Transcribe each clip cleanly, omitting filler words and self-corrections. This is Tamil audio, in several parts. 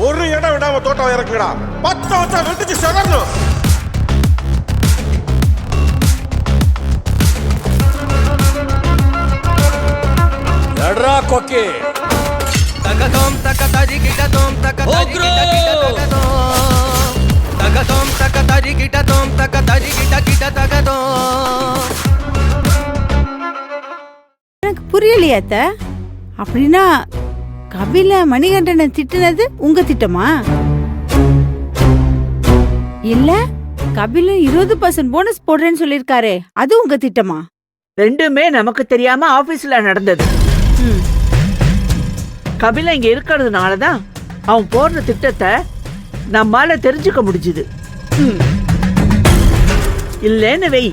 ஒரு இடம் விடாம தோட்டம் இறக்குடா. 10 வருஷம் வெட்டிச்சு செதறணும். எட்ரா கொக்கி. தகதோம் தகதரி கிடதோம் தகதரி கிடதோம் தகதோம் தகதரி கிடதோம் தகதரி கிட தகதோம். எனக்கு புரியலையா அத்தை? அப்படின்னா கபில மணிகண்டனை திட்டுனது உங்க திட்டமா? இல்ல கபில 20% போனஸ் போடுறேன்னு சொல்லிருக்காரே, அது உங்க திட்டமா? ரெண்டுமே நமக்கு தெரியாம ஆபீஸ்ல நடந்தது. கபில இங்க இருக்கிறதுனாலதான் அவன் போடுற திட்டத்தை நம்மால தெரிஞ்சுக்க முடிஞ்சுது. இல்லன்னு வெய்,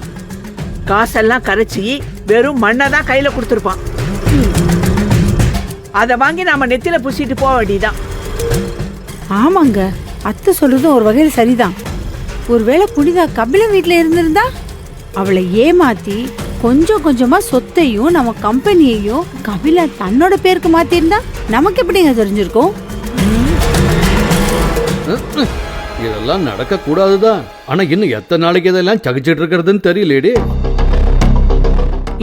காசெல்லாம் கரைச்சி வெறும் மண்ணை தான் கையில கொடுத்துருப்பான். அதை வாங்கி நாம நெத்தில பூசிட்டு போக வேண்டியதான். ஆமாங்க, அத்தை சொல்றதும் ஒரு வகையில் சரிதான். ஒருவேளை புனிதா கபில வீட்டுல இருந்திருந்தா அவளை ஏமாத்தி கொஞ்சம் கொஞ்சமா சொத்தையும் நம்ம கம்பெனியையும் கபில தன்னோட பேருக்கு மாத்திருந்தா நமக்கு எப்படிங்க தெரிஞ்சிருக்கும்? இதெல்லாம் நடக்க கூடாதுதான். ஆனா இன்னும் எத்தனை நாளைக்கு இதெல்லாம் சகிச்சிட்டு இருக்கிறதுன்னு தெரியலேடி.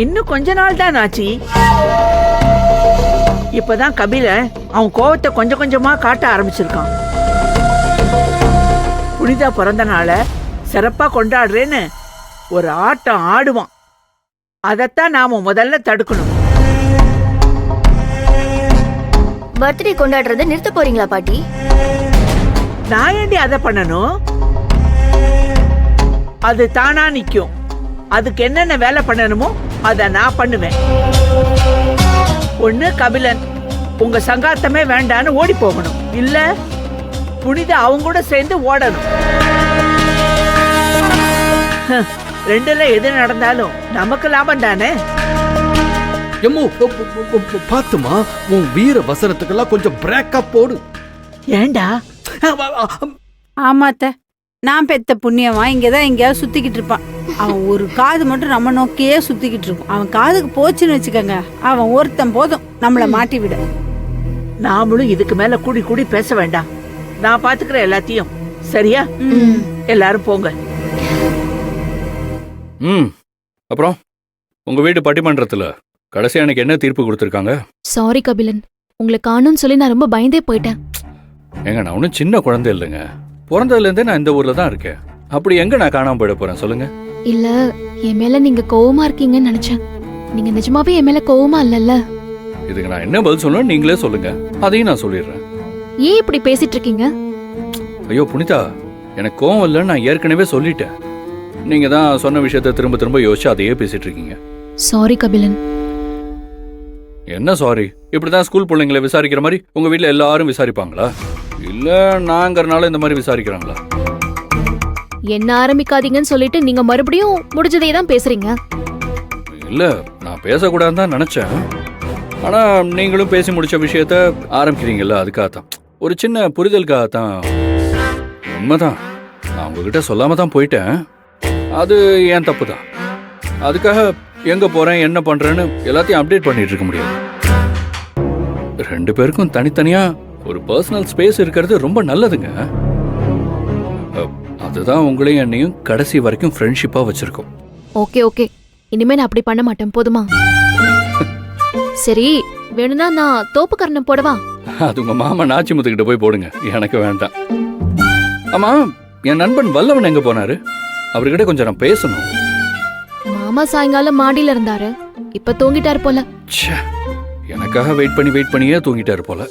இன்னும் கொஞ்ச நாள் தான் ஆச்சு. இப்பதான் கபில அவன் கோவத்தை கொஞ்சம் கொஞ்சமா காட்ட ஆரம்பிச்சிருக்கான். புனிதா பிறந்த நாள சிறப்பா கொண்டாடுறேன்னு ஒரு ஆட்டம் ஆடுவான். அதத்தான் நாம முதல்ல தடுக்கணும். பர்த்டே கொண்டாடுறத நிறுத்த போறீங்களா பாட்டி? நான் ஏண்டி அதை பண்ணணும்? அது தானா நிக்கும். அதுக்கு என்னென்ன வேலை பண்ணணுமோ அத நான் பண்ணுவேன். ஒண்ணு கபிலன் உங்க சங்காத்தமே வேண்டான்னு ஓடி போகணும், இல்ல புனிதா அவங்க கூட சேர்ந்து ஓடணும். ரெண்டுல எது நடந்தாலும் நமக்கு லாபம் தானே. எம்மோ பாத்துமா, உன் வீர வசனத்துக்கெல்லாம் கொஞ்சம் பிரேக்கப் போடு. ஏண்டா? ஆமா அத்தை, நான் பெத்த புண்ணியமா இங்கதான் எங்கேயாவது சுத்திக்கிட்டு இருப்பான். அவன் ஒரு காது மட்டும் நம்ம நோக்கியே சுத்திக்கிட்டு இருக்கும். அவன் காதுக்கு போச்சுன்னு வச்சுக்கோங்க, அவன் ஒருத்தன் போதும் நம்மள மாட்டி விட. நாமளும் இதுக்கு மேல கூடி கூடி பேச வேண்டாம். நான் பாத்துக்கிறேன் எல்லாத்தையும், சரியா? எல்லாரும் போங்க. அப்புறம் உங்க வீட்டு பட்டிமன்றத்துல கடைசியா எனக்கு என்ன தீர்ப்பு கொடுத்திருக்காங்க? சாரி கபிலன், உங்களை காணும்னு சொல்லி நான் ரொம்ப பயந்தே போயிட்டேன். ஏங்க, நான் ஒன்றும் சின்ன குழந்தை இல்லைங்க. பிறந்ததுலேருந்தே நான் இந்த ஊர்ல தான் இருக்கேன். அப்படி எங்க நான் காணாம போயிட போறேன் சொல்லுங்க? இல்ல, என் மேல நீங்க கோவமா இருக்கீங்கன்னு நினைச்சேன். நீங்க நிஜமாவே என் மேல கோவமா இல்லல்ல? இதுக்கு நான் என்ன பதில் சொல்லணும் நீங்களே சொல்லுங்க, அதையும் நான் சொல்லிடுறேன். ஏன் இப்படி பேசிட்டு இருக்கீங்க? ஐயோ புனிதா, எனக்கு கோவம் இல்லைன்னு நான் ஏற்கனவே சொல்லிட்டேன். நீங்க தான் சொன்ன விஷயத்த திரும்ப திரும்ப யோசிச்சு அதையே பேசிட்டு இருக்கீங்க. சாரி கபிலன். என்ன சாரி? இப்படிதான் ஸ்கூல் பிள்ளைங்களை விசாரிக்கிற மாதிரி உங்க வீட்டுல எல்லாரும் விசாரிப்பாங்களா? இல்ல நாங்கறனால இந்த மாதிரி விசாரிக்கிறாங்களா? என்ன ஆரம்பிக்காதீங்கன்னு சொல்லிட்டு நீங்க மறுபடியும் முடிஞ்சதே தான் பேசுறீங்க. இல்ல, நான் பேசக்கூடாதுன்னு தான் நினைச்சேன். ஆனா நீங்களும் பேசி முடிச்ச விஷயத்த ஆரம்பிக்கிறீங்கல்ல, அதுக்காகத்தான், ஒரு சின்ன புரிதலுக்காகத்தான். உண்மைதான், நான் உங்ககிட்ட சொல்லாம தான் போயிட்டேன். அது ஏன் தப்பு தான். அதுக்காக எங்க போறேன் என்ன பண்றேன்னு எல்லாத்தையும் அப்டேட் பண்ணிட்டு இருக்க முடியாது. ரெண்டு பேருக்கும் தனித்தனியா ஒரு பர்சனல் ஸ்பேஸ் இருக்கிறது ரொம்ப நல்லதுங்க. அதுதான் உங்களையும் என்னையும் கடைசி வரைக்கும் ஃப்ரெண்ட்ஷிப்பா வச்சிருக்கோம். ஓகே ஓகே, இனிமே நான் அப்படி பண்ண மாட்டேன், போதுமா? சரி, வேணும்னா நான் தோப்புக்கரணம் போடவா? அது உங்க மாமா நாச்சிமுத்துக்கிட்ட போய் போடுங்க, எனக்கு வேண்டாம். ஆமா, என் நண்பன் வல்லவன் எங்க போனாரு? அவர்கிட்ட கொஞ்சம் நான் பேசணும். மாமா சாயங்காலம் மாடியில இருந்தாரு, இப்ப தூங்கிட்டாரு போல. எனக்காக வெயிட் பண்ணியே தூங்கிட்டாரு போல.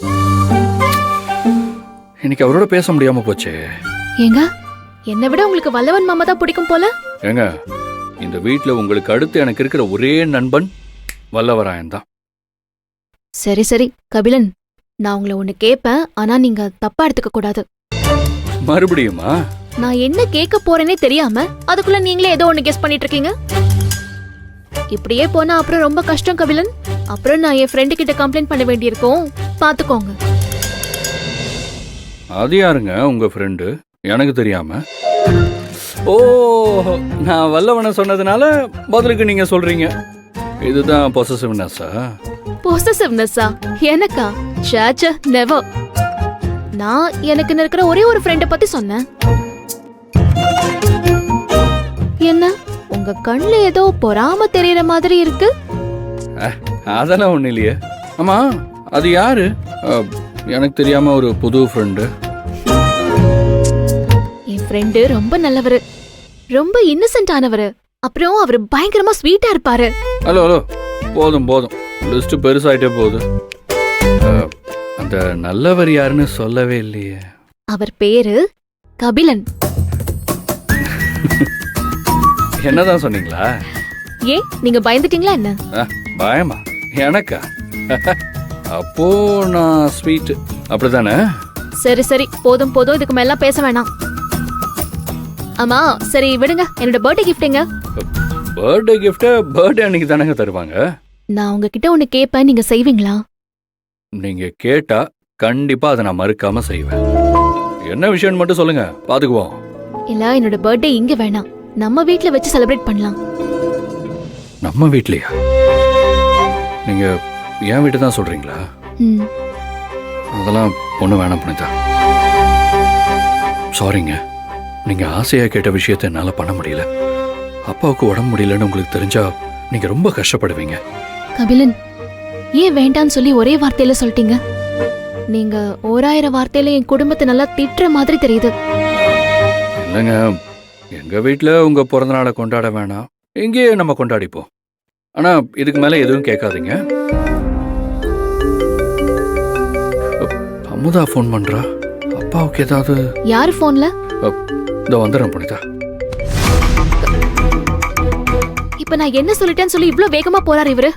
இன்னைக்கு அவரோட பேச முடியாம போச்சே. ஏங்க, என்னை விட உங்களுக்கு வல்லவன் மாமா தான் பிடிக்கும் போல. ஏங்க, இந்த வீட்டுல உங்களுக்கு அடுத்து எனக்கு இருக்கிற ஒரே நண்பன் வல்லவராயன் தான். சரி சரி கபிலன், நான் உங்களை ஒண்ணு கேட்பேன், ஆனா நீங்க தப்பா எடுத்துக்க கூடாது. மறுபடியுமா? நான் என்ன கேட்க போறேனே தெரியாம அதுக்குள்ள நீங்களே ஏதோ ஒண்ணு கெஸ் பண்ணிட்டு இருக்கீங்க. இப்படியே போனா அப்புறம் ரொம்ப கஷ்டம் கபிலன். அப்புறம் நான் என் ஃப்ரெண்டு கிட்ட கம்ப்ளைண்ட் பண்ண வேண்டியிருக்கும், பாத்துக்கோங்க. அது யாருங்க உங்க ஃப்ரெண்டு? எனக்கு தெரியாம. ஓ, நான் வல்லவன சொன்னதுனால பதிலுக்கு நீங்க சொல்றீங்க. இதுதான் பொசசிவ்னஸா? பொசசிவ்னஸா? எனக்கா? சாச்ச நெவர். நான் எனக்கு இருக்கிற ஒரே ஒரு ஃப்ரெண்ட பத்தி சொன்னேன். என்ன உங்க கண்ணுல ஏதோ பொறாம தெரியற மாதிரி இருக்கு? அதெல்லாம் ஒண்ணு இல்லையே. ஆமா, அது யாரு? எனக்கு தெரியாம ஒரு புது ஃப்ரெண்டு. என் ஃப்ரெண்டு ரொம்ப நல்லவரு, ரொம்ப இன்னசென்ட் ஆனவரு. அப்புறம் அவரு பயங்கரமா ஸ்வீட்டா இருப்பாரு. ஹலோ ஹலோ, போதும் போதும், லிஸ்ட் பெருசாயிட்டே போகுது. அந்த நல்லவர் யாருன்னு சொல்லவே இல்லையே. அவர் பேரு கபிலன். என்னதான் சொன்னீங்களா? ஏன் நீங்க பயந்துட்டீங்களா என்ன? பயமா? எனக்கா? அப்போ நான் ஸ்வீட் அப்படிதானே? சரி சரி, போதும் போதும், இதுக்கு மேல பேச வேணாம். ஆமா சரி விடுங்க, என்னோட பர்த்டே கிஃப்ட்டுங்க. பர்த்டே கிஃப்ட் பர்த்டே அன்னைக்கு தானே தருவாங்க. நான் உங்ககிட்ட ஒண்ணு கேட்பேன், நீங்க செய்வீங்களா? நீங்க கேட்டா கண்டிப்பா அதை நான் மறுக்காம செய்வேன். என்ன விஷயம்னு மட்டும் சொல்லுங்க, பாத்துக்குவோம். இல்ல, என்னோட பர்த்டே இங்க வேணாம், நம்ம வீட்ல வச்சு செலிப்ரேட் பண்ணலாம். நம்ம வீட்லயா? நீங்க என் வீட்டு தான் சொல்றீங்களா? ம். அதெல்லாம் ஒண்ணு வேணாம் புனிதா. சாரிங்க, நீங்க ஆசையா கேட்ட விஷயத்தை என்னால பண்ண முடியல. அப்பாவுக்கு உடம்பு முடியலன்னு உங்களுக்கு தெரிஞ்சா நீங்க ரொம்ப கஷ்டப்படுவீங்க. கபிலன், ஏன் வேண்டான்னு சொல்லி ஒரே வார்த்தையில சொல்லிட்டீங்க? நீங்க 1000 வார்த்தையில என் குடும்பத்தை நல்லா திட்டுற மாதிரி தெரியுது. இல்லைங்க, எங்க வீட்டுல உங்க பிறந்த நாளை கொண்டாட வேணாம், இங்கேயே நம்ம கொண்டாடிப்போம். ஆனா இதுக்கு மேல எதுவும் கேட்காதீங்க. அமுதா ஃபோன் பண்றா. அப்பாவுக்கு ஏதாவது? யாரு போன்ல? இதோ வந்துடுறேன் புனிதா. இப்ப நான் என்ன சொல்லிட்டேன்னு சொல்லி இவ்ளோ வேகமா போறாரு இவரு.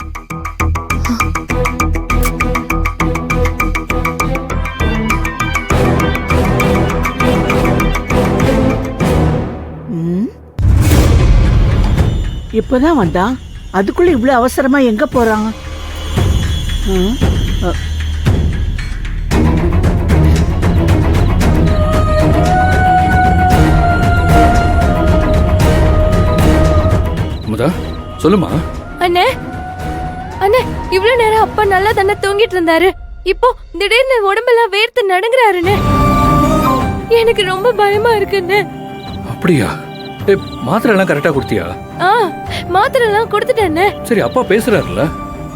இப்பதான் வந்தான், அதுக்குள்ள இவ்வளவு அவசரமா எங்க போறான்? அமுதா சொல்லுமா. அண்ணே அண்ணே, இவ்வளவு நேரம் அப்பா நல்லா தானே தூங்கிட்டு இருந்தாரு, இப்போ திடீர்னு உடம்பெல்லாம் வேர்த்து நடுங்குறாருன்னு. எனக்கு ரொம்ப பயமா இருக்குன்னு. அப்படியா? மாத்திரை எல்லாம் கரெக்டா கொடுத்தியா? மாத்திரை எல்லாம் கொடுத்துட்டேன்னு. சரி, அப்பா பேசுறாருல்ல?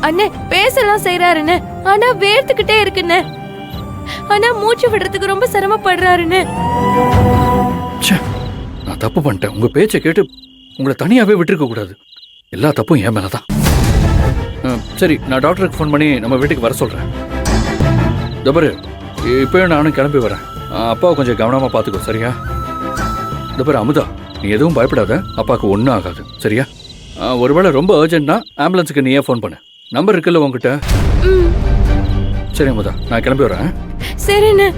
அண்ணே பேசலாம் செய்யறாருன்னு, ஆனா வேர்த்துக்கிட்டே இருக்குன்னு. ஆனா மூச்சு விடுறதுக்கு ரொம்ப சிரமப்படுறாருன்னு. நான் தப்பு பண்ணிட்டேன். உங்க பேச்சை கேட்டு உங்களை தனியாவே விட்டுருக்க கூடாது. எல்லா தப்பும் என் மேலதான். சரி, நான் டாக்டருக்கு ஃபோன் பண்ணி நம்ம வீட்டுக்கு வர சொல்றேன். தபரு, இப்பயும் நானும் கிளம்பி வரேன். அப்பாவை கொஞ்சம் கவனமா பாத்துக்கோ, சரியா? தபரு, அமுதா, நீ எதுவும் பயப்படாத, அப்பாவுக்கு ஒன்றும் ஆகாது, சரியா? ஒருவேளை ரொம்ப அர்ஜென்ட்னா ஆம்புலன்ஸுக்கு நீயே ஃபோன் பண்ணு. நம்பர் இருக்குல்ல உங்ககிட்ட? சரி அமுதா, நான் கிளம்பி வரேன். சரிண்ணே.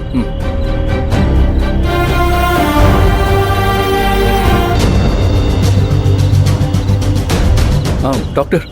டாக்டர்,